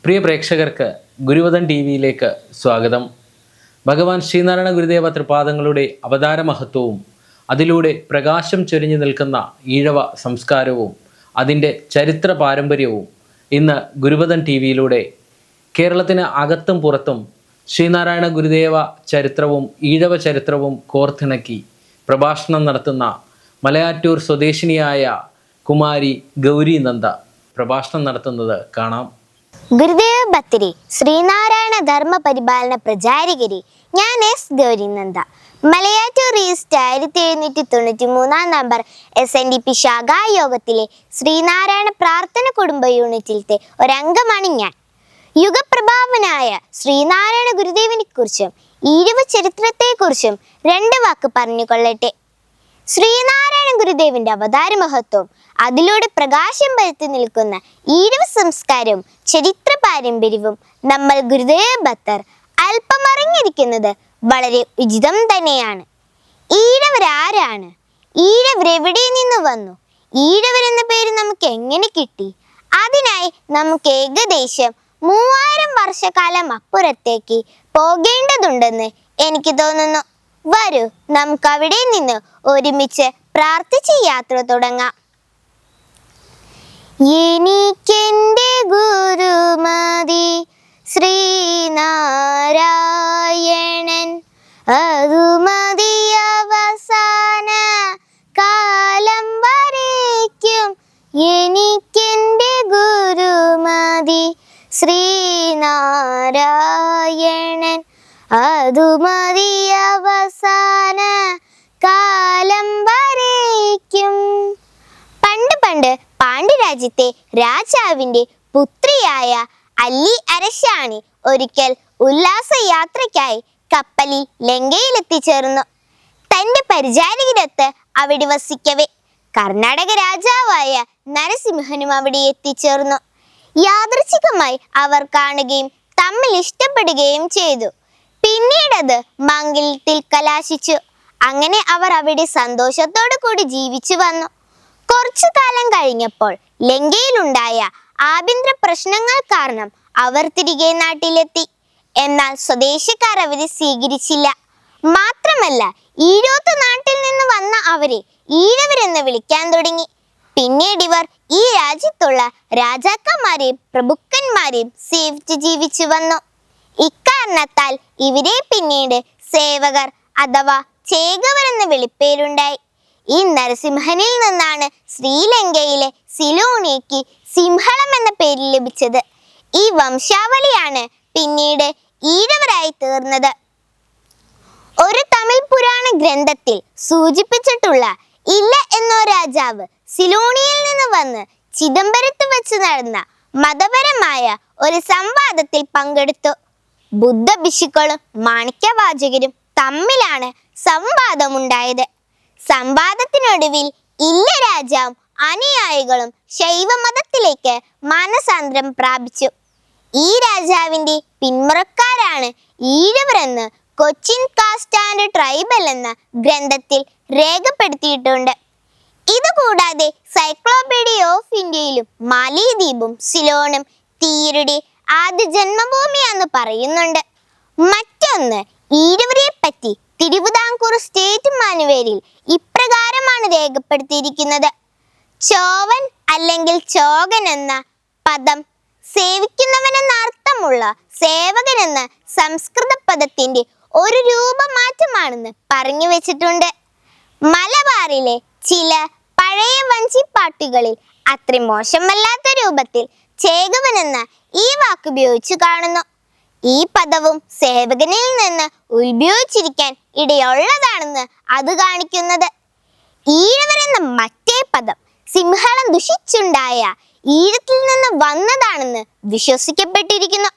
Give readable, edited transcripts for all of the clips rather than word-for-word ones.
പ്രിയ പ്രേക്ഷകർക്ക് ഗുരുവദൻ ടി വിയിലേക്ക് സ്വാഗതം. ഭഗവാൻ ശ്രീനാരായണ ഗുരുദേവ തൃപാദങ്ങളുടെ അവതാര മഹത്വവും അതിലൂടെ പ്രകാശം ചൊരിഞ്ഞു നിൽക്കുന്ന ഈഴവ സംസ്കാരവും അതിൻ്റെ ചരിത്ര പാരമ്പര്യവും ഇന്ന് ഗുരുവദൻ ടി വിയിലൂടെ കേരളത്തിന് അകത്തും പുറത്തും ശ്രീനാരായണ ഗുരുദേവ ചരിത്രവും ഈഴവ ചരിത്രവും കോർത്തിണക്കി പ്രഭാഷണം നടത്തുന്ന മലയാറ്റൂർ സ്വദേശിനിയായ കുമാരി ഗൗരി നന്ദ പ്രഭാഷണം നടത്തുന്നത് കാണാം. ഗുരുദേവ ഭക്തരെ, ശ്രീനാരായണ ധർമ്മ പരിപാലന പ്രചാരകരെ, ഞാൻ S Gauri Nanda. Malayattoor east 1793 number SNDP ശാഖായോഗത്തിലെ Sreenarayana പ്രാർത്ഥന കുടുംബ യൂണിറ്റിലത്തെ ഒരംഗമാണ് ഞാൻ. യുഗപ്രഭാവനായ ശ്രീനാരായണ ഗുരുദേവനെ കുറിച്ചും ഈഴവ ചരിത്രത്തെക്കുറിച്ചും 2 വാക്ക് പറഞ്ഞുകൊള്ളട്ടെ. ശ്രീനാരായണ ഗുരുദേവന്റെ അവതാര മഹത്വം, അതിലൂടെ പ്രകാശം പരത്തി നിൽക്കുന്ന ഈഴവ സംസ്കാരവും ചരിത്ര പാരമ്പര്യവും നമ്മൾ ഗുരുദേവ ഭക്തർ അല്പം അറിഞ്ഞിരിക്കുന്നത് വളരെ ഉചിതം തന്നെയാണ്. ഈഴവരാരാണ്? ഈഴവരെവിടെ നിന്ന് വന്നു? ഈഴവരെന്ന പേര് നമുക്ക് എങ്ങനെ കിട്ടി? അതിനായി നമുക്ക് ഏകദേശം 3000 വർഷക്കാലം അപ്പുറത്തേക്ക് പോകേണ്ടതുണ്ടെന്ന് എനിക്ക് തോന്നുന്നു. വരൂ, നമുക്ക് അവിടെ നിന്ന് ഒരുമിച്ച് പ്രാർത്ഥിച്ച് യാത്ര തുടങ്ങാം. എനിക്കെന്റെ ഗുരുമതി ശ്രീനാരായണൻ, അതുമതി അവസാന കാലം വരയ്ക്കും. എനിക്കെന്റെ ഗുരുമതി ശ്രീനാരായണൻ, അതുമതി അവസാന കാലം വരയ്ക്കും. പണ്ട് പണ്ട് പാണ്ഡ്യരാജ്യത്തെ രാജാവിന്റെ പുത്രിയായ അല്ലി അരശാണി ഒരിക്കൽ ഉല്ലാസയാത്രയ്ക്കായി കപ്പലിൽ ലങ്കയിലെത്തിച്ചേർന്നു. തന്റെ പരിചാരകരൊത്ത് അവിടെ വസിക്കവേ കർണാടക രാജാവായ നരസിംഹനും അവിടെ എത്തിച്ചേർന്നു. യാദൃച്ഛികമായി അവർ കാണുകയും തമ്മിൽ ഇഷ്ടപ്പെടുകയും ചെയ്തു. പിന്നീടത് മംഗല്യത്തിൽ കലാശിച്ചു. അങ്ങനെ അവർ അവിടെ സന്തോഷത്തോടു കൂടി ജീവിച്ചു വന്നു. കുറച്ചു കാലം കഴിഞ്ഞപ്പോൾ ലങ്കയിലുണ്ടായ ആഭ്യന്തര പ്രശ്നങ്ങൾ കാരണം അവർ തിരികെ നാട്ടിലെത്തി. എന്നാൽ സ്വദേശക്കാർ അവരെ സ്വീകരിച്ചില്ല. മാത്രമല്ല, ഈഴോത്ത് നാട്ടിൽ നിന്ന് വന്ന അവരെ ഈഴവരെന്ന് വിളിക്കാൻ തുടങ്ങി. പിന്നീട് ഇവർ ഈ രാജ്യത്തുള്ള രാജാക്കന്മാരെയും പ്രഭുക്കന്മാരെയും സേവിച്ച് ജീവിച്ചു വന്നു. ഇക്കാരണത്താൽ ഇവരെ പിന്നീട് സേവകർ അഥവാ ചേകവർ എന്ന വിളിപ്പേരുണ്ടായി. ഈ നരസിംഹനിൽ നിന്നാണ് ശ്രീലങ്കയിലെ സിലോണിക്ക് സിംഹളം എന്ന പേര് ലഭിച്ചത്. ഈ വംശാവലിയാണ് പിന്നീട് ഈഴവരായി തീർന്നത്. ഒരു തമിഴ് പുരാണ ഗ്രന്ഥത്തിൽ സൂചിപ്പിച്ചിട്ടുള്ള ഇല്ല എന്ന രാജാവ് സിലോണിയിൽ നിന്ന് വന്ന് ചിദംബരത്ത് വെച്ച് നടന്ന മതപരമായ ഒരു സംവാദത്തിൽ പങ്കെടുത്തു. ബുദ്ധ ഭിക്ഷുക്കളും മാണിക്യവാചകരും തമ്മിലാണ് സംവാദമുണ്ടായത്. സംവാദത്തിനൊടുവിൽ ഇല്ല രാജാവും അനുയായികളും ശൈവമതത്തിലേക്ക് മാനസാന്തരം പ്രാപിച്ചു. ഈ രാജാവിന്റെ പിന്മുറക്കാരാണ് ഈഴവരെന്ന് കൊച്ചിൻ കാസ്റ്റ് ആൻഡ് ട്രൈബൽ എന്ന ഗ്രന്ഥത്തിൽ രേഖപ്പെടുത്തിയിട്ടുണ്ട്. ഇതുകൂടാതെ സൈക്ലോപീഡിയ ഓഫ് ഇന്ത്യയിലും മാലിദ്വീപും സിലോണും തീയരുടെ ആദ്യ ജന്മഭൂമിയാന്ന് പറയുന്നുണ്ട്. മറ്റൊന്ന്, ഈഴവരെ പറ്റി തിരുവിതാംകൂർ സ്റ്റേറ്റ് മാനുവേലിൽ ഇപ്രകാരമാണ് രേഖപ്പെടുത്തിയിരിക്കുന്നത്. ചോവൻ അല്ലെങ്കിൽ ചോകൻ എന്ന പദം സേവിക്കുന്നവനെന്ന അർത്ഥമുള്ള സേവകൻ എന്ന സംസ്കൃത പദത്തിന്റെ ഒരു രൂപമാറ്റമാണെന്ന് പറഞ്ഞു വെച്ചിട്ടുണ്ട്. മലബാറിലെ ചില പഴയ വഞ്ചിപ്പാട്ടുകളിൽ അത്ര മോശമല്ലാത്ത രൂപത്തിൽ ചേകവൻ എന്ന ഈ വാക്ക് ഉപയോഗിച്ചു കാണുന്നു. ഈ പദവും സേവകനിൽ നിന്ന് ഉത്ഭവിച്ചിരിക്കാൻ ഇടയുള്ളതാണെന്ന് അത് കാണിക്കുന്നത്. ഈഴവരെന്ന മറ്റേ പദം സിംഹളം ദുഷിച്ചുണ്ടായ ഈഴത്തിൽ നിന്ന് വന്നതാണെന്ന് വിശ്വസിക്കപ്പെട്ടിരിക്കുന്നു.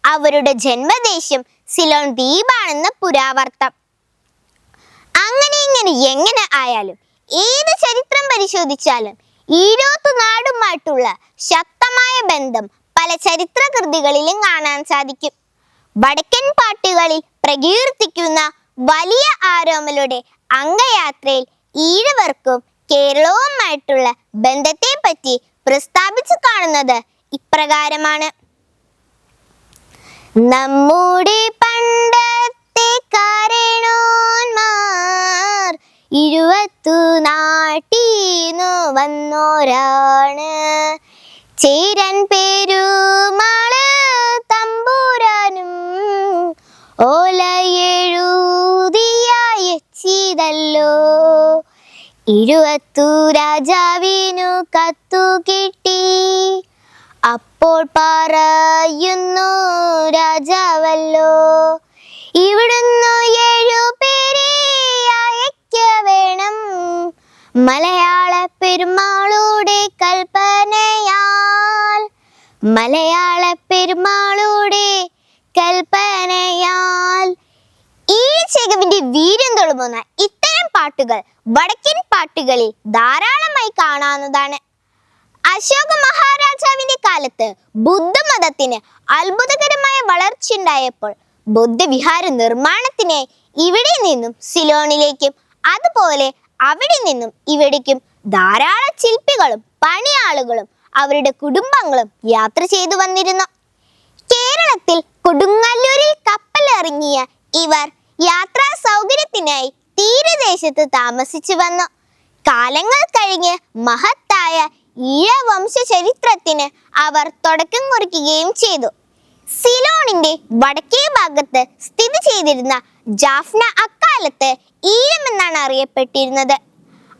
അവരുടെ ജന്മദേശം സിലോൺ ദ്വീപാണെന്ന് പുരാവർത്തം. അങ്ങനെ എങ്ങനെ ആയാലും ഏത് ചരിത്രം പരിശോധിച്ചാലും ഈഴോത്ത് നാടുമായിട്ടുള്ള ശക്തമായ ബന്ധം പല ചരിത്ര കൃതികളിലും കാണാൻ സാധിക്കും. വടക്കൻ പാട്ടുകളിൽ പ്രകീർത്തിക്കുന്ന വലിയ ആരോമലുടെ അംഗയാത്രയിൽ ഈഴവർക്കും കേരളവുമായിട്ടുള്ള ബന്ധത്തെ പറ്റി പ്രസ്താവിച്ചു കാണുന്നത് ഇപ്രകാരമാണ്. നമ്മുടെ പണ്ടത്തെ കാരണോന്മാർ 20 നാട്ടീന്നു വന്നോരാണ്. ചേരൻ പെരുമാള് തമ്പുരാനും ഓലയെഴുതിയയച്ചിതല്ലോ. 20 രാജാവിനു കത്തു കിട്ടി. അപ്പോൾ പറയുന്നു രാജാവല്ലോ, ഇവിടുന്നു 7 പേരെ അയക്ക വേണം. മലയാള പെരുമാളുടെ കൽപ്പനയാൽ, മലയാള പെരുമാളുടെ കൽപ്പനയാൽ. ഈ ചെകവിന്റെ വീര്യം തൊടുന്ന ഇത്തരം പാട്ടുകൾ വടക്കൻ പാട്ടുകളിൽ ധാരാളമായി കാണാവുന്നതാണ്. അശോക മഹാരാജാവിന്റെ കാലത്ത് ബുദ്ധമതത്തിന് അത്ഭുതകരമായ വളർച്ചയുണ്ടായപ്പോൾ ബുദ്ധവിഹാര നിർമ്മാണത്തിന് ഇവിടെ നിന്നും സിലോണിലേക്കും അതുപോലെ അവിടെ നിന്നും ഇവിടേക്കും ധാരാളം ശില്പികളും പണിയാളുകളും അവരുടെ കുടുംബങ്ങളും യാത്ര ചെയ്തു വന്നിരുന്നു. കേരളത്തിൽ കൊടുങ്ങല്ലൂരിൽ കപ്പലിറങ്ങിയ ഇവർ യാത്രാ സൗകര്യത്തിനായി തീരദേശത്ത് താമസിച്ചു വന്നു. കാലങ്ങൾ കഴിഞ്ഞ് മഹത്തായ ഈഴവംശ ചരിത്രത്തിന് അവർ തുടക്കം കുറിക്കുകയും ചെയ്തു. സിലോണിന്റെ വടക്കേ ഭാഗത്ത് സ്ഥിതി ചെയ്തിരുന്ന ജാഫ്ന അക്കാലത്ത് ഈഴം എന്നാണ് അറിയപ്പെട്ടിരുന്നത്.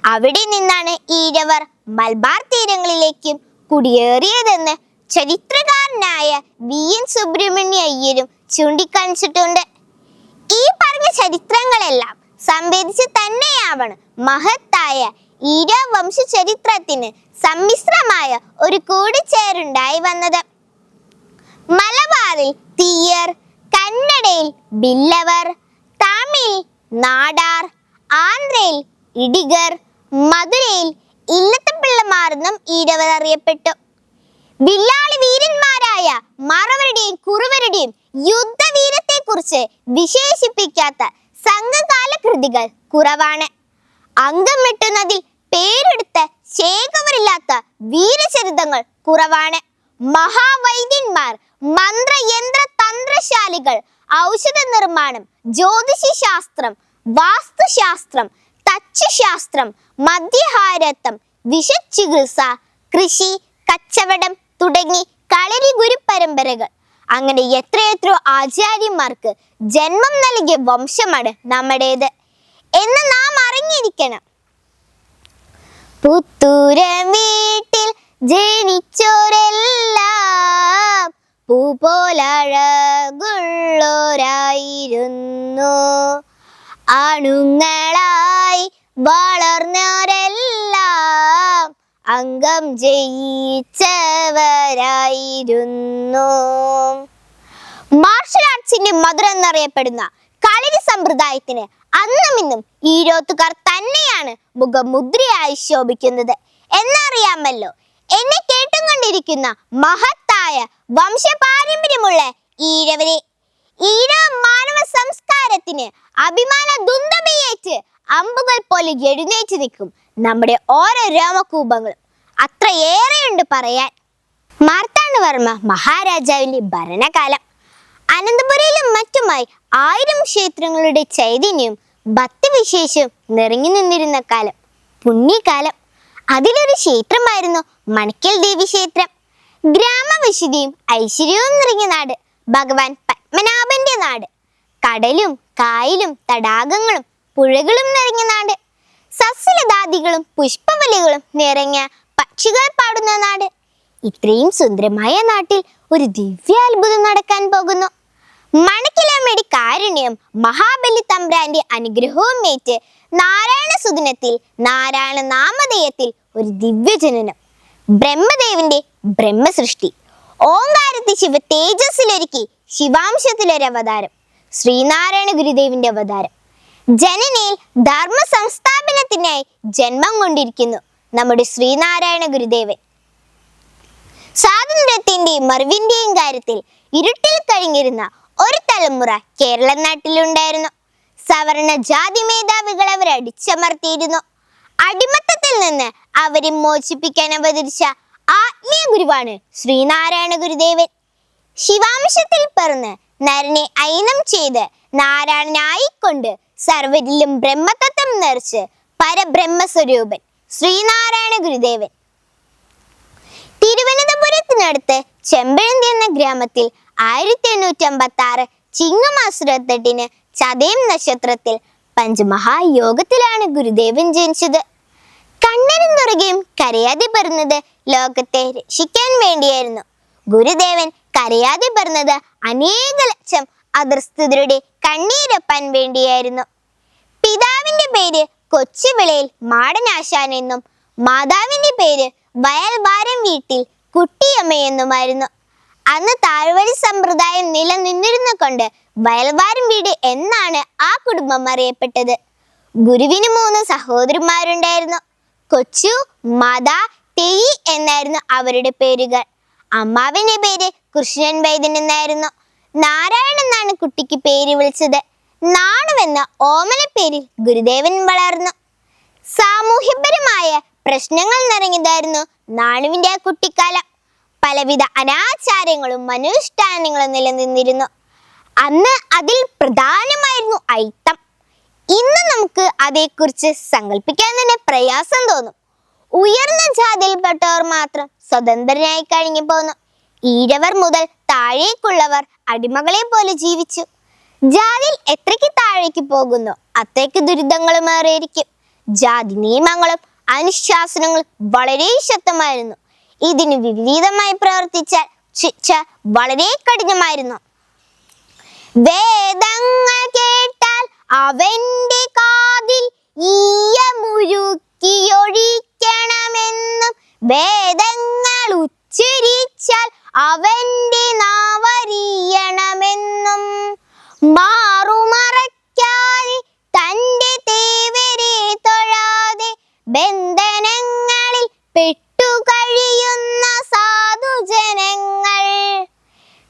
അവിടെ നിന്നാണ് ഈഴവർ മലബാർ തീരങ്ങളിലേക്കും കുടിയേറിയതെന്ന് ചരിത്രകാരനായ VN സുബ്രഹ്മണ്യ അയ്യരും ചൂണ്ടിക്കാണിച്ചിട്ടുണ്ട്. ഈ പറഞ്ഞ ചരിത്രങ്ങളെല്ലാം സംവേദിച്ച് തന്നെയാവണം മഹത്തായ ഈഴവംശ ചരിത്രത്തിന് സമ്മിശ്രമായ ഒരു കൂടിച്ചേരുണ്ടായി വന്നത്. മലബാറിൽ തീയർ, കന്നഡയിൽ ബില്ലവർ, തമിഴിൽ നാടാർ, ആന്ധ്രയിൽ ഇടിഗർ, മധുരയിൽ ഇല്ലത്തപ്പിള്ളമാർ എന്നും ഈഴവർ അറിയപ്പെട്ടു. വില്ലാളി വീരന്മാരായ മറവരുടെയും കുറുവരുടെയും യുദ്ധവീരത്തെ കുറിച്ച് വിശേഷിപ്പിക്കാത്ത സംഘകാല കൃതികൾ കുറവാണ്. അംഗം വെട്ടുന്നതിൽ പേരെടുത്ത ശേഖവരില്ലാത്ത വീരചരിതങ്ങൾ കുറവാണ്. മഹാവൈദ്യന്മാർ, മന്ത്രയന്ത്ര തന്ത്രശാലികൾ, ഔഷധ നിർമ്മാണം, ജ്യോതിഷശാസ്ത്രം, വാസ്തുശാസ്ത്രം, തച്ചുശാസ്ത്രം, മദ്യഹാരത്വം, വിഷചികിത്സ, കൃഷി, കച്ചവടം തുടങ്ങി കളരി ഗുരു പരമ്പരകൾ, അങ്ങനെ എത്രയെത്രയോ ആചാര്യന്മാർക്ക് ജന്മം നൽകിയ വംശമാണ് നമ്മുടേത് എന്ന് നാം അറിഞ്ഞിരിക്കണം. പുത്തൂരം വീട്ടിൽ ജനിച്ചോരെല്ലാം പൂ പോലഴകുള്ളോരായിരുന്നു. ആണുങ്ങളായി വളർന്നവരെല്ലാം അംഗം ജയിച്ചവരായിരുന്നു. മാർഷൽ ആർട്സിന്റെ മധുരം എന്നറിയപ്പെടുന്ന കളരി സമ്പ്രദായത്തിന് അന്നും ഇന്നും ഈഴോത്തുകാർ തന്നെയാണ് മുഖമുദ്രയായി ശോഭിക്കുന്നത് എന്നറിയാമല്ലോ. എന്നെ കേട്ടുകൊണ്ടിരിക്കുന്ന മഹത്തായ വംശപാരമ്പര്യമുള്ള ഈഴവരെ, ഈഴവ മാനവ സംസ്കാരത്തിന് അഭിമാന ദുന്തമയേറ്റ് അമ്പുകൾ പോലെ എഴുന്നേറ്റ് നിൽക്കും നമ്മുടെ ഓരോ രോമകൂപങ്ങളും. അത്രയേറെയുണ്ട് പറയാൻ. മാർത്താണ്ഡവർമ്മ മഹാരാജാവിന്റെ ഭരണകാലം. അനന്തപുരയിലും മറ്റുമായി 1000 ക്ഷേത്രങ്ങളുടെ ചൈതന്യവും ഭക്തിവിശേഷവും നിറഞ്ഞു നിന്നിരുന്ന കാലം, പുണ്യകാലം. അതിലൊരു ക്ഷേത്രമായിരുന്നു മണക്കൽ ദേവി ക്ഷേത്രം. ഗ്രാമവിശുദ്ധിയും ഐശ്വര്യവും നിറഞ്ഞ നാട്, ഭഗവാൻ പത്മനാഭന്റെ നാട്. കടലും കായലും തടാകങ്ങളും പുഴകളും നിറഞ്ഞ നാട്, സസ്യലതാദികളും പുഷ്പവലികളും നിറഞ്ഞ പക്ഷികൾ പാടുന്ന നാട്. ഇത്രയും സുന്ദരമായ നാട്ടിൽ ഒരു ദിവ്യാത്ഭുതം നടക്കാൻ പോകുന്നു. മണക്കിലമ്മയുടെ കാരുണ്യം മഹാബലി തമ്പ്രാന്റെ അനുഗ്രഹവും ഏറ്റ് നാരായണ സുദിനത്തിൽ നാരായണ നാമധേയത്തിൽ ഒരു ദിവ്യജനനം. ബ്രഹ്മദേവന്റെ ബ്രഹ്മസൃഷ്ടി. ഓങ്കാരത്തെ ശിവ തേജസ്സിലൊരുക്കി ശിവാംശത്തിലൊരവതാരം. ശ്രീനാരായണ ഗുരുദേവന്റെ അവതാരം. ജനനയിൽ ധർമ്മ സംസ്ഥാപനത്തിനായി ജന്മം കൊണ്ടിരിക്കുന്നു നമ്മുടെ ശ്രീനാരായണ ഗുരുദേവൻ. സ്വാതന്ത്ര്യത്തിന്റെയും മറിവിന്റെയും കാര്യത്തിൽ ഇരുട്ടിൽ കഴിഞ്ഞിരുന്ന ഒരു തലമുറ കേരള നാട്ടിലുണ്ടായിരുന്നു. സവർണ ജാതി മേധാവികൾ അവരെ അടിച്ചമർത്തിയിരുന്നു. അടിമത്തത്തിൽ നിന്ന് അവരെ മോചിപ്പിക്കാൻ അവതരിച്ച ആത്മീയ ഗുരുവാണ് ശ്രീനാരായണ ഗുരുദേവൻ. ശിവാംശത്തിൽ പിറന്ന് നരനെ അയനം ചെയ്ത് നാരായണനായിക്കൊണ്ട് സർവരിലും ബ്രഹ്മതത്വം നിറച്ച് പരബ്രഹ്മസ്വരൂപൻ ശ്രീനാരായണ ഗുരുദേവൻ. തിരുവനന്തപുരത്തിനടുത്ത് ചെമ്പഴന്തി എന്ന ഗ്രാമത്തിൽ 1856 ചിങ്ങമാസം 28 ചതയം നക്ഷത്രത്തിൽ പഞ്ചമഹായോഗത്തിലാണ് ഗുരുദേവൻ ജനിച്ചത്. കണ്ണനും തുറകയും കരയാതെ പറഞ്ഞത് ലോകത്തെ രക്ഷിക്കാൻ വേണ്ടിയായിരുന്നു. ഗുരുദേവൻ കരയാതെ പറഞ്ഞത് അനേക ലക്ഷം അധസ്ഥിതരുടെ കണ്ണീരൊപ്പാൻ വേണ്ടിയായിരുന്നു. പിതാവിന്റെ പേര് കൊച്ചുവിളയിൽ മാടനാശാൻ എന്നും മാതാവിന്റെ പേര് വയൽവാരം വീട്ടിൽ കുട്ടിയമ്മയെന്നുമായിരുന്നു. അന്ന് താഴ്വഴി സമ്പ്രദായം നിലനിന്നിരുന്നു കൊണ്ട് വയൽവാരം വീട് എന്നാണ് ആ കുടുംബം അറിയപ്പെട്ടത്. ഗുരുവിന് 3 സഹോദരന്മാരുണ്ടായിരുന്നു. കൊച്ചു, മത, തെയ്യി എന്നായിരുന്നു അവരുടെ പേരുകൾ. അമ്മാവിന്റെ പേര് കൃഷ്ണൻ വൈദ്യൻ എന്നായിരുന്നു. നാരായണൻ എന്നാണ് കുട്ടിക്ക് പേര് വിളിച്ചത്. നാണുവെന്ന ഓമന പേരിൽ ഗുരുദേവൻ വളർന്നു. സാമൂഹ്യപരമായ പ്രശ്നങ്ങൾ നിറഞ്ഞതായിരുന്നു നാണുവിന്റെ ആ കുട്ടിക്കാലം. പലവിധ അനാചാരങ്ങളും അനുഷ്ഠാനങ്ങളും നിലനിന്നിരുന്നു. അന്ന് അതിൽ പ്രധാനമായിരുന്നു അയിത്തം. ഇന്ന് നമുക്ക് അതേക്കുറിച്ച് സങ്കല്പിക്കാൻ തന്നെ പ്രയാസം തോന്നും. ഉയർന്ന ജാതിയിൽപ്പെട്ടവർ മാത്രം സ്വതന്ത്രരായി കഴിഞ്ഞു പോന്നു. ഈഴവർ മുതൽ താഴേക്കുള്ളവർ അടിമകളെ പോലെ ജീവിച്ചു. ജാതിയിൽ എത്രയ്ക്ക് താഴേക്ക് പോകുന്നു അത്രയ്ക്ക് ദുരിതങ്ങളും ഏറിയിരിക്കും. ജാതി നിയമങ്ങളും അനുശാസനങ്ങളും വളരെ ശക്തമായിരുന്നു. ഇതിന് വിപരീതമായി പ്രവർത്തിച്ചാൽ ശിക്ഷ വളരെ കഠിനമായിരുന്നു. വേദങ്ങൾ കേട്ടാൽ അവന്റെ കാതിൽ ഈയമുരുക്കിയൊഴിക്കണമെന്നും വേദങ്ങൾ ഉച്ചരിച്ചാൽ അവന്റെ നാവറിയണമെന്നും മാറുമറയ്ക്കാതെ തന്റെ തേവരെ തൊഴാതെ ബന്ധനങ്ങളിൽ പെട്ടുകഴിയുന്ന സാധുജനങ്ങൾ.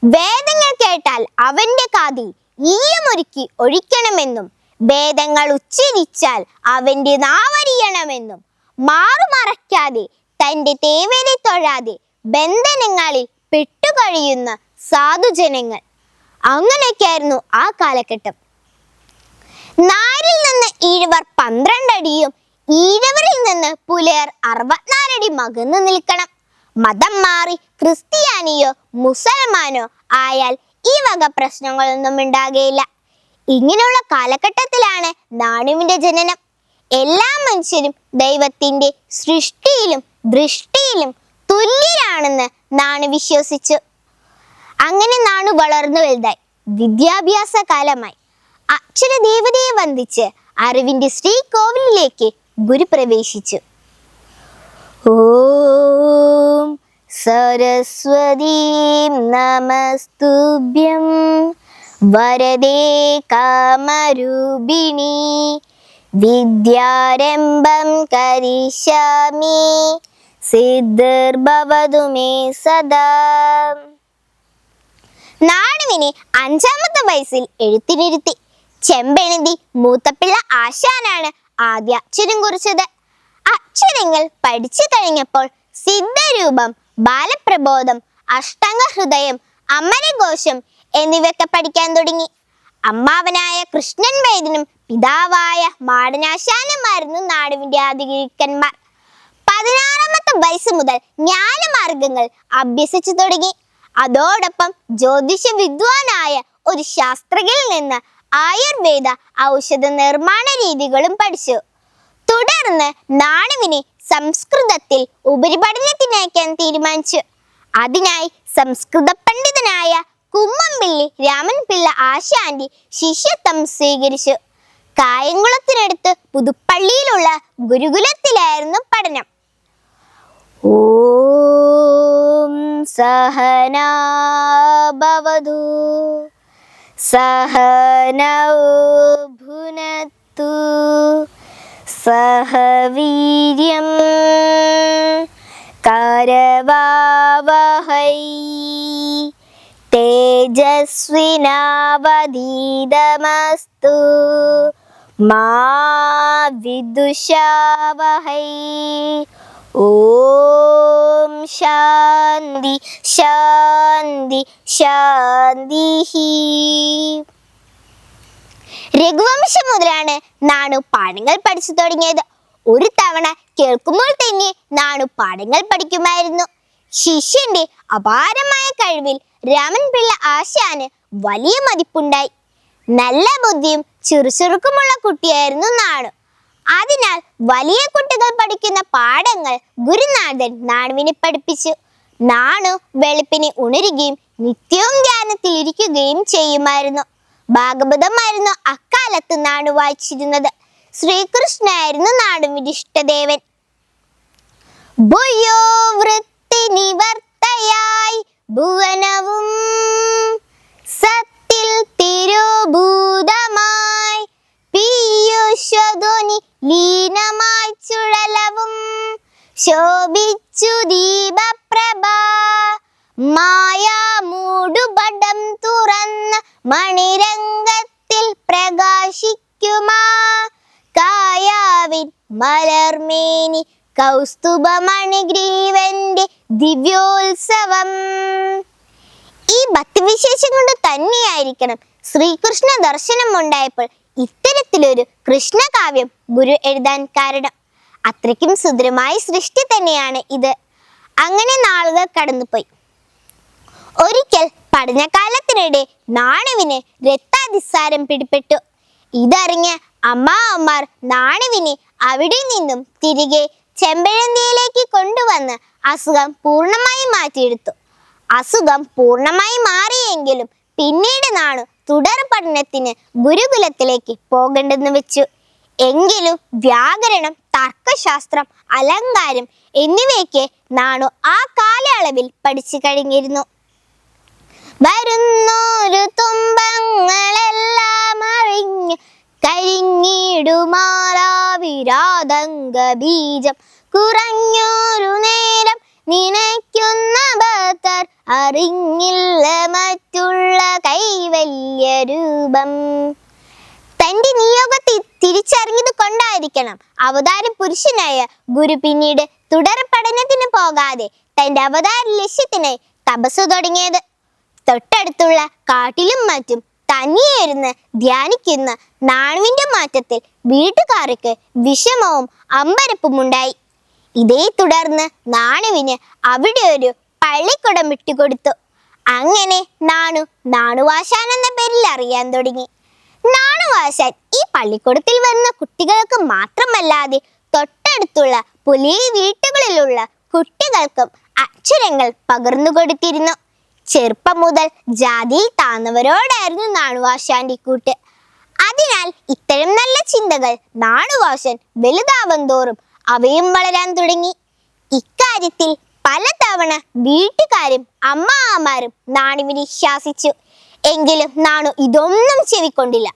വേദങ്ങൾ കേട്ടാൽ അവന്റെ കാതിൽ ഈയമൊരുക്കി ഒഴിക്കണമെന്നും വേദങ്ങൾ ഉച്ചരിച്ചാൽ അവന്റെ നാവറിയണമെന്നും മാറുമറയ്ക്കാതെ തന്റെ തേവരെ തൊഴാതെ ബന്ധനങ്ങളിൽ പെട്ടുകഴിയുന്ന സാധുജനങ്ങൾ. അങ്ങനെയൊക്കെയായിരുന്നു ആ കാലഘട്ടം. നായരിൽ നിന്ന് ഈഴവർ 12 അടിയും ഈഴവരിൽ നിന്ന് പുലയർ 64 അടി മകന്നു നിൽക്കണം. മതം മാറി ക്രിസ്ത്യാനിയോ മുസൽമാനോ ആയാൽ ഈ വക പ്രശ്നങ്ങളൊന്നും ഉണ്ടാകുകയില്ല. ഇങ്ങനെയുള്ള കാലഘട്ടത്തിലാണ് നാണുവിന്റെ ജനനം. എല്ലാ മനുഷ്യരും ദൈവത്തിന്റെ സൃഷ്ടിയിലും ദൃഷ്ടിയിലും തുല്യരാണെന്ന് നാണു വിശ്വസിച്ചു. അങ്ങനെ നാണു വളർന്നു വലുതായി. വിദ്യാഭ്യാസ കാലമായി. അക്ഷരദേവതയെ വന്ദിച്ച് അറിവിന്റെ ശ്രീകോവിലിലേക്ക് ഗുരു പ്രവേശിച്ചു. ഓം സരസ്വതീം നമസ്തുഭ്യം വരദേ കാമരൂപിണി വിദ്യാരംഭം കരിഷ്യാമി സിദ്ധിർഭവതു മേ സദാ. നാണുവിനെ 5ാമത്തെ വയസ്സിൽ എഴുത്തിനിരുത്തി. ചെമ്പഴന്തി മൂത്തപ്പിള്ള ആശാനാണ് ആദ്യ അക്ഷരം കുറിച്ചത്. അക്ഷരങ്ങൾ പഠിച്ചു കഴിഞ്ഞപ്പോൾ സിദ്ധരൂപം, ബാലപ്രബോധം, അഷ്ടംഗഹൃദയം, അമരഘോഷം എന്നിവയൊക്കെ പഠിക്കാൻ തുടങ്ങി. അമ്മാവനായ കൃഷ്ണൻ വൈദ്യനും പിതാവായ മാടനാശാനുമായിരുന്നു നാണുവിന്റെ ആദ്യ ഗുരുക്കന്മാർ. 16ാമത്തെ വയസ്സ് മുതൽ ജ്ഞാനമാർഗങ്ങൾ അഭ്യസിച്ചു തുടങ്ങി. അതോടൊപ്പം ജ്യോതിഷ വിദ്വാനായ ഒരു ശാസ്ത്രജ്ഞനിൽ നിന്ന് ആയുർവേദ ഔഷധ നിർമ്മാണ രീതികളും പഠിച്ചു. തുടർന്ന് നാണുവിനെ സംസ്കൃതത്തിൽ ഉപരിപഠനത്തിനയക്കാൻ തീരുമാനിച്ചു. അതിനായി സംസ്കൃത പണ്ഡിതനായ കുമ്മംപിള്ളി രാമൻപിള്ള ആശാന്റെ ശിഷ്യത്വം സ്വീകരിച്ചു. കായംകുളത്തിനടുത്ത് പുതുപ്പള്ളിയിലുള്ള ഗുരുകുലത്തിലായിരുന്നു പഠനം. ഓം സഹനാ ഭവതു സഹനൗ ഭുനക്തു സഹ വീര്യം കരവാവഹൈ തേജസ്വിനാവധീതമസ്തു മാ വിദ്വിഷാവഹൈ. ഓം ശാന്തി ശാന്തി ശാന്തി. രഘുവംശം മുതലാണ് നാണു പാഠങ്ങൾ പഠിച്ചു തുടങ്ങിയത്. ഒരു തവണ കേൾക്കുമ്പോൾ തന്നെ നാണു പാഠങ്ങൾ പഠിക്കുമായിരുന്നു. ശിഷ്യന്റെ അപാരമായ കഴിവിൽ രാമൻപിള്ള ആശാന് വലിയ മതിപ്പുണ്ടായി. നല്ല ബുദ്ധിയും ചുറുചുറുക്കുമുള്ള കുട്ടിയായിരുന്നു നാണു. അതിനാൽ വലിയ കുട്ടികൾ പഠിക്കുന്ന പാഠങ്ങൾ ഗുരുനാഥൻ നാണുവിനെ പഠിപ്പിച്ചു. നാണു വെളുപ്പിനെ ഉണരുകയും നിത്യവും ധ്യാനത്തിൽ ഇരിക്കുകയും ചെയ്യുമായിരുന്നു. ഭാഗവതമായിരുന്നു അക്കാലത്ത് നാണു വായിച്ചിരുന്നത്. ശ്രീകൃഷ്ണനായിരുന്നു നാണുവിന്റെ ഇഷ്ടദേവൻ. ഭൂയോ വൃത്തി നിവർത്തയായി ഭുവനവും സത്തിൽ തിരുഭൂതമായി പീയൂഷധ്വനി ലീനമായി ചുഴലവും ശോഭിച്ചു ദീപപ്രഭ മായാമൂടുപടം തുറന്ന മണിരംഗത്തിൽ പ്രകാശിക്കുമാ കായാവിൻ മലർമേനി കൗസ്തുഭമണിഗ്രീവന്റെ ദിവ്യോത്സവം. ഈ ഭക്തിവിശേഷം കൊണ്ട് തന്നെയായിരിക്കണം ശ്രീകൃഷ്ണ ദർശനം ഉണ്ടായപ്പോൾ ഇത്തരത്തിലൊരു കൃഷ്ണകാവ്യം ഗുരു എഴുതാൻ കാരണം. അത്രയ്ക്കും സുന്ദരമായ സൃഷ്ടി തന്നെയാണ് ഇത്. അങ്ങനെ നാളുകൾ കടന്നുപോയി. ഒരിക്കൽ പഠനകാലത്തിനിടെ നാണുവിന് രക്താതിസാരം പിടിപെട്ടു. ഇതറിഞ്ഞ അമ്മാവന്മാർ നാണുവിനെ അവിടെ നിന്നും തിരികെ ചെമ്പഴന്തിയിലേക്ക് കൊണ്ടുവന്ന് അസുഖം പൂർണ്ണമായി മാറ്റിയെടുത്തു. അസുഖം പൂർണ്ണമായി മാറിയെങ്കിലും പിന്നീട് നാണു തുടർ പഠനത്തിന് ഗുരുകുലത്തിലേക്ക് പോകണ്ടെന്ന് വെച്ചു. എങ്കിലും വ്യാകരണം, തർക്കശാസ്ത്രം, അലങ്കാരം എന്നിവയൊക്കെ നാണു ആ കാലയളവിൽ പഠിച്ചു കഴിഞ്ഞിരുന്നു. വരുന്നൊരു തുമ്പങ്ങളെല്ലാം അറിഞ്ഞ് കരിഞ്ഞിടുമാറാവിരാതങ്ക ബീജം കുറഞ്ഞൊരു നേരം നിനയ്ക്കുന്ന ഭക്തർ അറിഞ്ഞില്ല മറ്റുള്ള കൈവല്യ രൂപം. തന്റെ നിയോഗത്തെ തിരിച്ചറിഞ്ഞത് കൊണ്ടായിരിക്കണം അവതാര പുരുഷനായ ഗുരു പിന്നീട് തുടർ പഠനത്തിന് പോകാതെ തന്റെ അവതാര ലക്ഷ്യത്തിനായി തപസ് തുടങ്ങിയത്. തൊട്ടടുത്തുള്ള കാട്ടിലും മറ്റും തനിയിരുന്ന് ധ്യാനിക്കുന്ന നാണുവിന്റെ മാറ്റത്തിൽ വീട്ടുകാർക്ക് വിഷമവും അമ്പരപ്പും ഉണ്ടായി. ഇതേ തുടർന്ന് നാണുവിന് അവിടെ ഒരു പള്ളിക്കുടം വിട്ടുകൊടുത്തു. അങ്ങനെ നാണു നാണുവാശാൻ എന്ന പേരിൽ അറിയാൻ തുടങ്ങി. നാണുവാശാൻ ഈ പള്ളിക്കൂടത്തിൽ വരുന്ന കുട്ടികൾക്ക് മാത്രമല്ലാതെ തൊട്ടടുത്തുള്ള പുലി വീട്ടുകളിലുള്ള കുട്ടികൾക്കും അക്ഷരങ്ങൾ പകർന്നു കൊടുത്തിരുന്നു. ചെറുപ്പം മുതൽ ജാതിയിൽ താന്നവരോടായിരുന്നു നാണുവാശാന്റെ കൂട്ട്. അതിനാൽ ഇത്തരം നല്ല ചിന്തകൾ നാണുവാശാൻ വലുതാവും തോറും അവയും വളരാൻ തുടങ്ങി. ഇക്കാര്യത്തിൽ പലതവണ വീട്ടുകാരും അമ്മാമാരും നാണുവിനെ ശാസിച്ചു. എങ്കിലും നാണു ഇതൊന്നും ചെവിക്കൊണ്ടില്ല.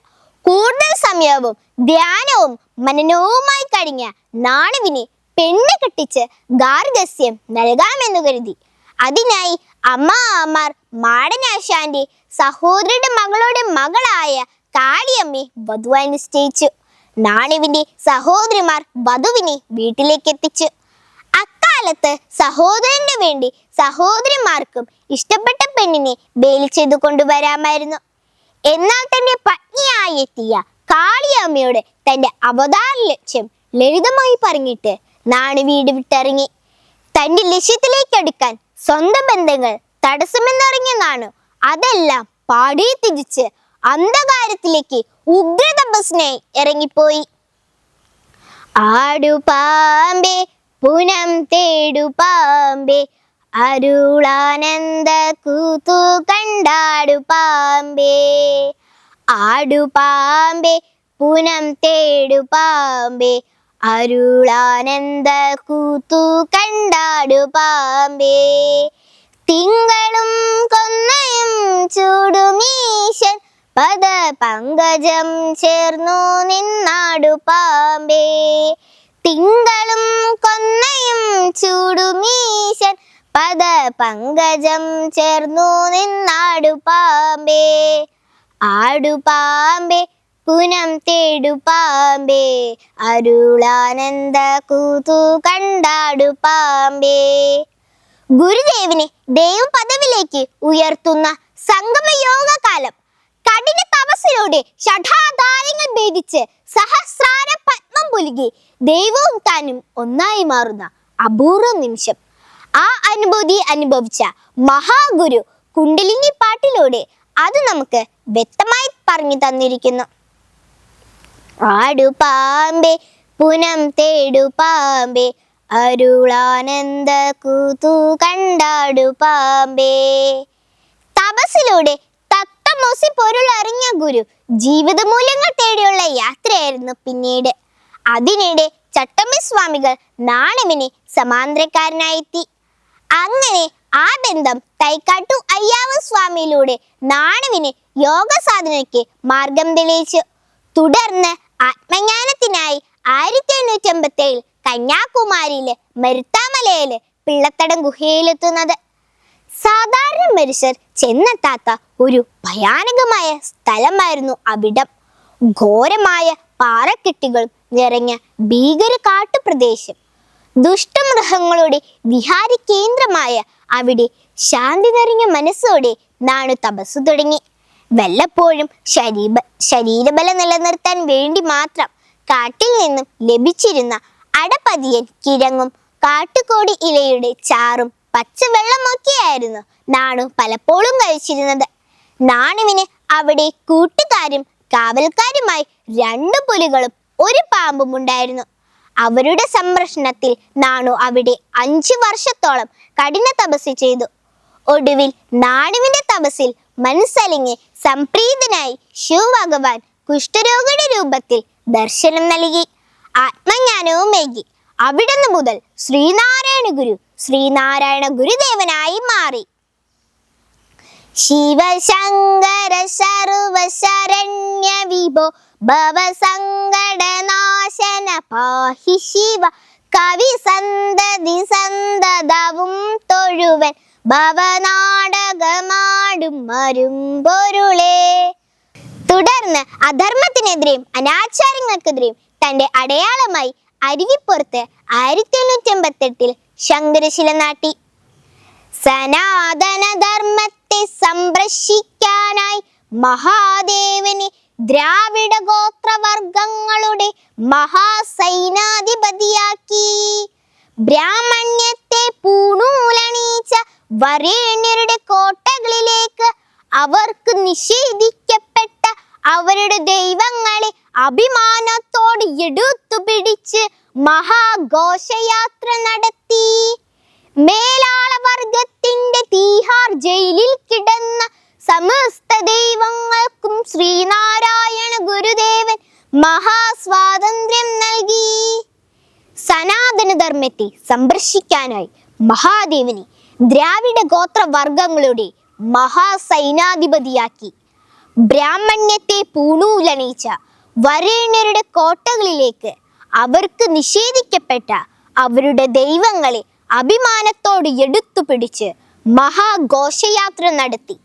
കൂടുതൽ സമയവും ധ്യാനവും മനനവുമായി കഴിഞ്ഞ നാണുവിനെ പെണ്ണ് കെട്ടിച്ച് ഗാർഹസ്ഥ്യം നൽകാമെന്ന് കരുതി. അതിനായി അമ്മാമാർ മാടനാശാന്റെ സഹോദരിയുടെ മകളുടെ മകളായ കാളിയമ്മയെ വധുവായി നിശ്ചയിച്ചു. നാണുവിന്റെ സഹോദരിമാർ വധുവിനെ വീട്ടിലേക്ക് എത്തിച്ചു. അക്കാലത്ത് സഹോദരന് വേണ്ടി സഹോദരിമാർക്കും ഇഷ്ടപ്പെട്ട പെണ്ണിനെ ബേലി ചെയ്തു കൊണ്ടുവരാമായിരുന്നു. എന്നാൽ തന്റെ പത്നിയായി എത്തിയ കാളിയമ്മയോട് തന്റെ അവതാര ലക്ഷ്യം ലളിതമായി പറഞ്ഞിട്ട് നാണു വീട് വിട്ടിറങ്ങി. തന്റെ ലക്ഷ്യത്തിലേക്ക് അടുക്കാൻ സ്വന്തം ബന്ധങ്ങൾ തടസ്സമെന്നറിഞ്ഞ നാണു അതെല്ലാം പാടി തിരിച്ച് അന്ധകാരത്തിലേക്ക് ഉഗ്രതപസ്സിനായി ഇറങ്ങിപ്പോയി. ആടുപാമ്പേ പുനം തേടുപാമ്പേ അരുളാനന്ദ കൂത്തു കണ്ടാടുപാമ്പേ. ആടുപാമ്പേ പുനം തേടുപാമ്പേ അരുളാനന്ദ കൂത്തു കണ്ടാടുപാമ്പേ. തിങ്കളും കൊന്നയും ചൂടുമീശൻ പദ പങ്കജം ചേർന്നു നിന്നാടുപാമ്പേ. തിങ്കളും കൊന്നയും ചൂടുമീശൻ പദ പങ്കജം ചേർന്നു നിന്നാടുപാമ്പേ. ആടുപാമ്പേ പുനം തേടു പാമ്പേ, അരുളാനന്ദ കൂതു കണ്ടാടു പാമ്പേ. ഗുരുദേവനെ ദൈവപദവിയിലേക്ക് ഉയർത്തുന്ന സംഗമയോഗ കാലം കഠിന തപസ്സിലൂടെ ഷഠാധാരങ്ങൾ ഭേദിച്ച് സഹസ്രാര പത്മം പുലുകി ദൈവവും താനും ഒന്നായി മാറുന്ന അപൂർവ നിമിഷം. ആ അനുഭൂതി അനുഭവിച്ച മഹാഗുരു കുണ്ടലിനി പാട്ടിലൂടെ അത് നമുക്ക് വ്യക്തമായി പറഞ്ഞു തന്നിരിക്കുന്നു. ആടു പാമ്പേ, പുനം തേടു പാമ്പേ, അരുളാനന്ദ കൂതു കണ്ടാടു പാമ്പേ. തപസ്സിലൂടെ തത്വമസി പൊരുൾ അറിഞ്ഞ ഗുരു ജീവിത മൂല്യങ്ങൾ തേടിയുള്ള യാത്രയായിരുന്നു പിന്നീട്. അതിനിടെ ചട്ടമ്പി സ്വാമികൾ നാണുവിന് സമാന്തരക്കാരനായെത്തി. അങ്ങനെ ആ ബന്ധം തൈക്കാട്ടു അയ്യാവ സ്വാമിയിലൂടെ നാണുവിന് യോഗ സാധനയ്ക്ക് മാർഗം തെളിയിച്ചു. തുടർന്ന് ആത്മജ്ഞാനത്തിനായി 1857 കന്യാകുമാരിയിലെ മരുത്താമലയിലെ പിള്ളത്തടം ഗുഹയിലെത്തുന്നത്. സാധാരണ മനുഷ്യർ ചെന്നെത്താത്ത ഒരു ഭയാനകമായ സ്ഥലമായിരുന്നു അവിടം. ഘോരമായ പാറക്കെട്ടുകൾ നിറഞ്ഞ ഭീകര കാട്ടുപ്രദേശം. ദുഷ്ടമൃഗങ്ങളുടെ വിഹാര കേന്ദ്രമായ അവിടെ ശാന്തി നിറഞ്ഞ മനസ്സോടെ നാണു തപസ്സു തുടങ്ങി. വല്ലപ്പോഴും ശരീരബലം നിലനിർത്താൻ വേണ്ടി മാത്രം കാട്ടിൽ നിന്നും ലഭിച്ചിരുന്ന അടപതിയൻ കിഴങ്ങും കാട്ടുകോടി ഇലയുടെ ചാറും പച്ചവെള്ളമൊക്കെയായിരുന്നു നാണു പലപ്പോഴും കഴിച്ചിരുന്നത്. നാണുവിന് അവിടെ കൂട്ടുകാരും കാവൽക്കാരുമായി 2 പുലികളും 1 പാമ്പും ഉണ്ടായിരുന്നു. അവരുടെ സംരക്ഷണത്തിൽ നാണു അവിടെ 5 വർഷത്തോളം കഠിന തപസ് ചെയ്തു. ഒടുവിൽ നാണുവിന്റെ തപസ്സിൽ മനസ്സലിഞ്ഞ് സംപ്രീതനായി ശിവഭഗവാൻ കുഷ്ഠരോഗിയുടെ രൂപത്തിൽ ദർശനം നൽകി. ആത്മജ്ഞാനവും ഏകി. അവിടുന്ന് മുതൽ ശ്രീനാരായണ ഗുരു ശ്രീനാരായണ ഗുരുദേവനായി മാറി. ശിവശങ്കര സർവശരണ്യ വിഭോ ഭവസങ്കടനാശന പാഹി ശിവ, കവി സന്തതി സന്തതവും തൊഴുവൻ ഭവനാടകമാടും മരുമ്പൊരുളേ. തുടർന്ന് അധർമ്മത്തിനെതിരെയും അനാചാരങ്ങൾക്കെതിരെയും തന്റെ അടയാളമായി അരുവിപ്പുറത്ത് 1888 ശങ്കരശില നാട്ടി. സനാതന ധർമ്മത്തെ സംരക്ഷിക്കാനായി മഹാദേവനെ ദ്രാവിഡ ഗോത്രവർഗങ്ങളുടെ മഹാസൈനാധിപതിയാക്കി. ബ്രാഹ്മണ്യത്തെ പൂണൂലണീച്ച വരേണ്യരുടെ കോട്ടകളിലേക്ക് അവർക്ക് നിഷേധിക്കപ്പെട്ട അവരുടെ ദൈവങ്ങളെ അഭിമാനത്തോട് എടുത്തു പിടിച്ച് മഹാഘോഷയാത്ര നടത്തി. മേലാള വർഗത്തിന്റെ തീഹാർ ജയിലിൽ കിടന്ന സമസ്ത ദൈവങ്ങൾക്കും ശ്രീനാരായണ ഗുരുദേവൻ മഹാസ്വാതന്ത്ര്യം നൽകി. സനാതന ധർമ്മത്തെ സംരക്ഷിക്കാനായി മഹാദേവനെ ദ്രാവിഡ ഗോത്രവർഗങ്ങളുടെ മഹാസൈനാധിപതിയാക്കി. ബ്രാഹ്മണ്യത്തെ പൂണൂലണിയിച്ച വരേണ്യരുടെ കോട്ടകളിലേക്ക് അവർക്ക് നിഷേധിക്കപ്പെട്ട അവരുടെ ദൈവങ്ങളെ അഭിമാനത്തോട് എടുത്തു പിടിച്ച് മഹാഘോഷയാത്ര നടത്തി.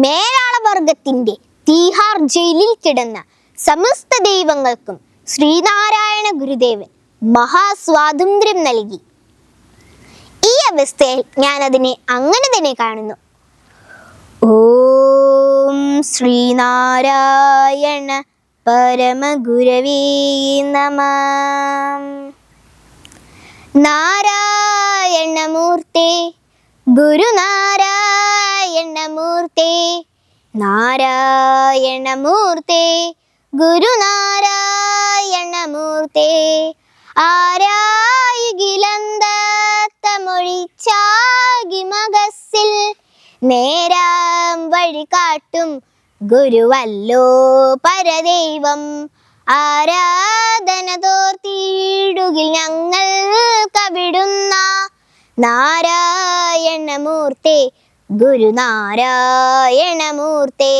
മേലാളവർഗത്തിന്റെ തീഹാർ ജയിലിൽ കിടന്ന സമസ്ത ദൈവങ്ങൾക്കും ശ്രീനാരായണ ഗുരുദേവൻ മഹാസ്വാതന്ത്ര്യം നൽകി. ഈ അവസ്ഥയിൽ ഞാൻ അതിനെ അങ്ങനെ തന്നെ കാണുന്നു. ഓം ശ്രീനാരായണ പരമഗുരവേ നമഃ. നാരായണമൂർത്തേ ഗുരുനാരായണമൂർത്തേ, നാരായണമൂർത്തേ ഗുരുനാരായണമൂർത്തേ. ആരായികിലന്തമൊഴിച്ചാകിമകസിൽ നേരാം വഴി കാട്ടും ഗുരുവല്ലോ പരദൈവം. ആരാധന തോർത്തിടുകിൽ ഞങ്ങൾ കവിടുന്ന നാരായണമൂർത്തേ ഗുരുനാരായണമൂർത്തേ.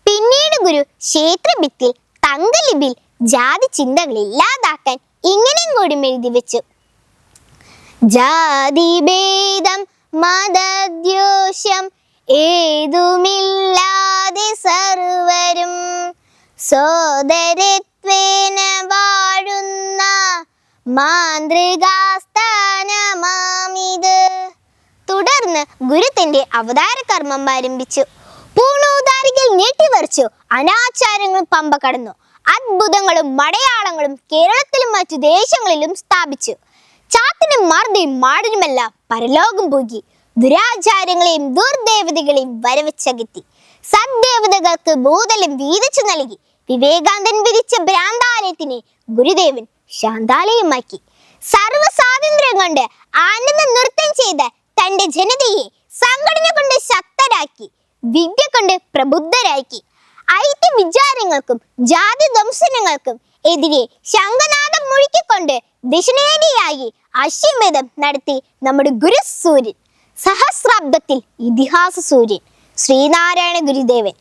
പിന്നീട് ഗുരു ക്ഷേത്രഭിത്തിൽ തങ്കലിപിൽ ജാതി ചിന്തകൾ ഇല്ലാതാക്കാൻ ഇങ്ങനെയും കൂടി എഴുതി വെച്ചു. ജാതിഭേദം മതദ്യോഷം ഏതുമില്ലാതെ സർവരും സോദരത്വേന വാഴുന്ന മാതൃകാസ്ഥാനമാമിത്. തുടർന്ന് ഗുരു തന്റെ അവതാര കർമ്മം ആരംഭിച്ചു. പൂണൂതാരികൾ നീട്ടിവരച്ചു. അനാചാരങ്ങളും പമ്പ കടന്നു. അത്ഭുതങ്ങളും മടയാളങ്ങളും കേരളത്തിലും മറ്റു ദേശങ്ങളിലും സ്ഥാപിച്ചു. ചാത്തനും മർദ്ദയും മാടനുമെല്ലാം പരലോകം പോകി. ദുരാചാരങ്ങളെയും ദുർദേവതകളെയും വരവച്ചകറ്റി. സദ്ദേവതകൾക്ക് ഭൂതലം വീതിച്ചു നൽകി. വിവേകാനന്ദൻ വിധിച്ച ഭ്രാന്താലയത്തിനെ ഗുരുദേവൻ ശാന്താലയമാക്കി. സർവ സ്വാതന്ത്ര്യം കൊണ്ട് ആനന്ദ നൃത്തം ചെയ്ത തന്റെ ജനതയെ സംഘടന കൊണ്ട് ശക്തരാക്കി. വിദ്യ കൊണ്ട് പ്രബുദ്ധരാക്കി. ഐക്യ വിചാരങ്ങൾക്കും ജാതി ദംശനങ്ങൾക്കും എതിരെ ശംഖനാദം മുഴക്കിക്കൊണ്ട് ദിശനേടിയായി അശ്വമേധം നടത്തി നമ്മുടെ ഗുരു സൂര്യൻ, സഹസ്രാബ്ദത്തിൽ ഇതിഹാസ സൂര്യൻ ശ്രീനാരായണ ഗുരുദേവൻ.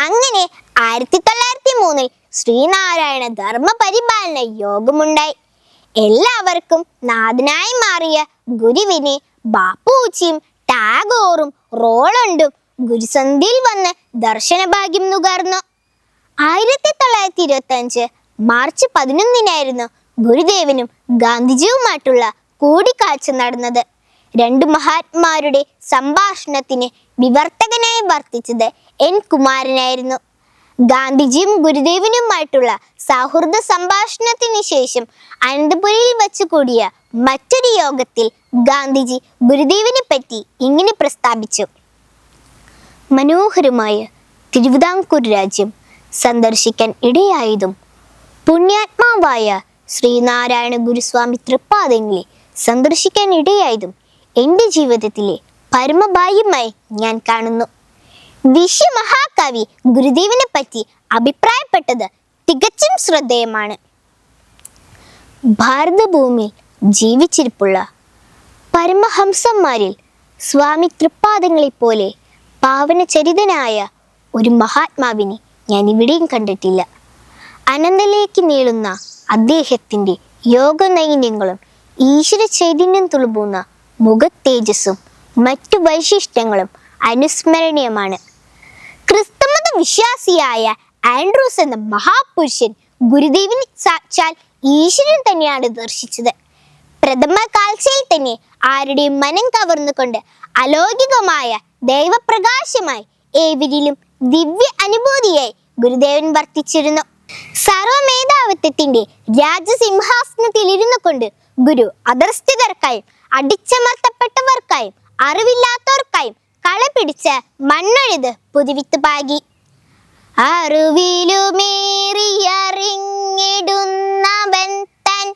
അങ്ങനെ 1903 ശ്രീനാരായണ ധർമ്മ പരിപാലന യോഗമുണ്ടായി. എല്ലാവർക്കും നാഥനായി മാറിയ ഗുരുവിനെ ബാപ്പുച്ചിയും ടാഗോറും റോളണ്ടും ഗുരുസന്ധിയിൽ വന്ന് ദർശനഭാഗ്യം നുകർന്നു. 1925 മാർച്ച് 11 ഗുരുദേവനും ഗാന്ധിജിയുമായിട്ടുള്ള കൂടിക്കാഴ്ച നടന്നത്. രണ്ടു മഹാത്മാരുടെ സംഭാഷണത്തിന് വിവർത്തകനായി വർത്തിച്ചത് N. കുമാരനായിരുന്നു. ഗാന്ധിജിയും ഗുരുദേവനുമായിട്ടുള്ള സൗഹൃദ സംഭാഷണത്തിന് ശേഷം അനന്തപുരിയിൽ വച്ചു കൂടിയ മറ്റൊരു യോഗത്തിൽ ഗാന്ധിജി ഗുരുദേവനെ പറ്റി ഇങ്ങനെ പ്രസ്താവിച്ചു: മനോഹരമായ തിരുവിതാംകൂർ രാജ്യം സന്ദർശിക്കാൻ ഇടയായതും പുണ്യാത്മാവായ ശ്രീനാരായണ ഗുരുസ്വാമി തൃപ്പാദങ്ങളെ സന്ദർശിക്കാൻ ഇടയായതും എൻ്റെ ജീവിതത്തിലെ പരമഭാഗ്യമായി ഞാൻ കാണുന്നു. വിശ്വമഹാകവി ഗുരുദേവനെ പറ്റി അഭിപ്രായപ്പെട്ടത് തികച്ചും ശ്രദ്ധേയമാണ്. ഭാരതഭൂമിയിൽ ജീവിച്ചിരിപ്പുള്ള പരമഹംസന്മാരിൽ സ്വാമി തൃപ്പാദങ്ങളെ പോലെ പാവനചരിതനായ ഒരു മഹാത്മാവിനെ ഞാൻ ഇവിടെയും കണ്ടിട്ടില്ല. അനന്തലേക്ക് നീളുന്ന അദ്ദേഹത്തിൻ്റെ യോഗനൈന്യങ്ങളും ഈശ്വര ചൈതന്യം തുളുമ്പുന്ന മുഖത്തേജസ്സും മറ്റു വൈശിഷ്ട്യങ്ങളും അനുസ്മരണീയമാണ്. ക്രിസ്തുമത വിശ്വാസിയായ ആൻഡ്രൂസ് എന്ന മഹാപുരുഷൻ ഗുരുദേവനെ സാക്ഷാൽ ഈശ്വരൻ തന്നെയാണ് ദർശിച്ചത്. പ്രഥമ കാഴ്ചയിൽ തന്നെ ആരുടെയും മനം കവർന്നുകൊണ്ട് അലൗകികമായ ദൈവപ്രകാശമായി ഏവരിലും ദിവ്യ അനുഭൂതിയായി ഗുരുദേവൻ വർത്തിച്ചിരുന്നു. സർവമേധാവിത്വത്തിന്റെ രാജസിംഹാസനത്തിൽ ഇരുന്നു കൊണ്ട് ഗുരു അധസ്ഥിതർക്കായും അടിച്ചമർത്തപ്പെട്ടവർക്കായും അറിവില്ലാത്തവർക്കായും കളപിടിച്ച് മണ്ണൊഴുത് പുതുവിത്ത് പാകി. അറിവിലുമേറിയറിഞ്ഞിടുന്നവൻ തൻ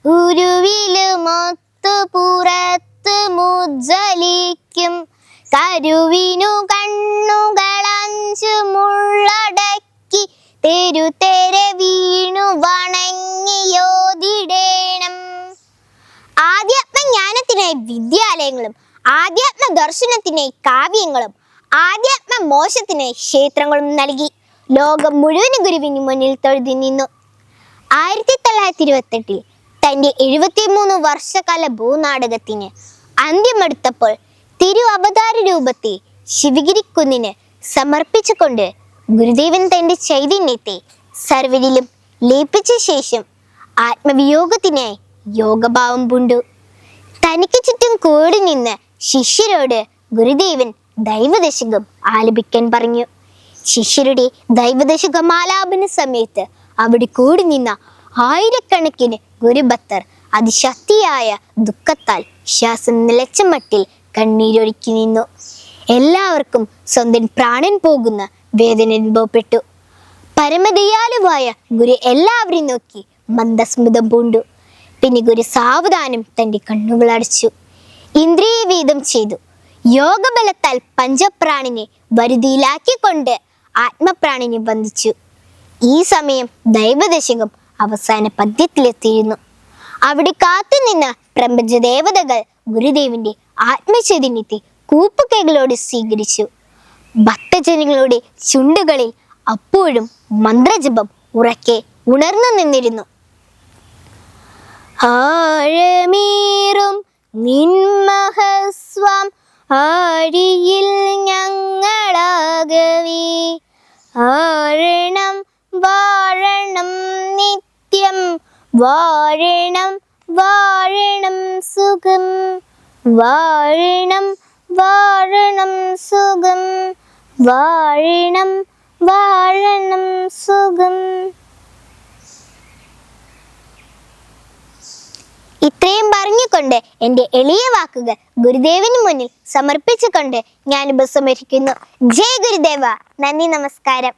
ഉരുവിലുമൊത്തു പുറത്ത് മുജ്ജലിക്കും. കരുവിനു കണ്ണുകളഞ്ചു മുള്ളടക്കി തെരുതെര വീണു വണങ്ങിയോതിടേണം. ആധ്യാത്മജ്ഞാനത്തിനായി വിദ്യാലയങ്ങളും ആധ്യാത്മ ദർശനത്തിനായി കാവ്യങ്ങളും ആധ്യാത്മ മോശത്തിനായി ക്ഷേത്രങ്ങളും നൽകി ലോകം മുഴുവൻ ഗുരുവിന് മുന്നിൽ തൊഴുതി നിന്നു. 1928 തൻ്റെ 73 വർഷകാല ഭൂനാടകത്തിന് അന്ത്യമെടുത്തപ്പോൾ തിരു അവതാര രൂപത്തെ ശിവഗിരിക്കുന്നിന് സമർപ്പിച്ചുകൊണ്ട് ഗുരുദേവൻ തൻ്റെ ചൈതന്യത്തെ സർവരിലും ലയിപ്പിച്ച ശേഷം ആത്മവിയോഗത്തിനായി യോഗഭാവം പൂണ്ടു. തനിക്ക് ചുറ്റും കൂടി നിന്ന് ശിഷ്യരോട് ഗുരുദേവൻ ദൈവദശകം ആലപിക്കാൻ പറഞ്ഞു. ശിഷ്യരുടെ ദൈവദശകം ആലാപന സമയത്ത് അവിടെ കൂടി നിന്ന ആയിരക്കണക്കിന് ഗുരുഭക്തർ അതിശക്തിയായ ദുഃഖത്താൽ ശ്വാസം നിലച്ച മട്ടിൽ കണ്ണീരൊഴുക്കി നിന്നു. എല്ലാവർക്കും സ്വന്തം പ്രാണൻ പോകുന്ന വേദന അനുഭവപ്പെട്ടു. പരമദയാലുവായ ഗുരു എല്ലാവരെയും നോക്കി മന്ദസ്മിതം പൂണ്ടു. പിന്നെ ഗുരു സാവധാനം തൻ്റെ കണ്ണുകൾ അടച്ചു. ഇന്ദ്രിയ വീതം ചെയ്തു. യോഗബലത്താൽ പഞ്ചപ്രാണിനെ വരുതിയിലാക്കിക്കൊണ്ട് ആത്മപ്രാണിനെ ബന്ധിച്ചു. ഈ സമയം ദൈവദശകം അവസാന പദ്യത്തിലെത്തിയിരുന്നു. അവിടെ കാത്തുനിന്ന പ്രപഞ്ചദേവതകൾ ഗുരുദേവന്റെ ആത്മചൈതന്യത്തെ കൂപ്പുകൈകളോട് സ്വീകരിച്ചു. ഭക്തജനങ്ങളുടെ ചുണ്ടുകളിൽ അപ്പോഴും മന്ത്രജപം ഉറക്കെ ഉണർന്നു നിന്നിരുന്നു. ആഴമേറും നിന്മഹസ്വാം ആഴിയിൽ ഞങ്ങളാകവേ ആഴണം വാഴണം നിത്യം, വാഴണം വാഴണം സുഖം, വാഴണം വാഴണം സുഖം, വാഴണം വാഴണം സുഖം. ഇത്രയും പറഞ്ഞുകൊണ്ട് എൻ്റെ എളിയ വാക്കുകൾ ഗുരുദേവന് മുന്നിൽ സമർപ്പിച്ചുകൊണ്ട് ഞാൻ ഉപസംഹരിക്കുന്നു. ജയ് ഗുരുദേവ. നന്ദി, നമസ്കാരം.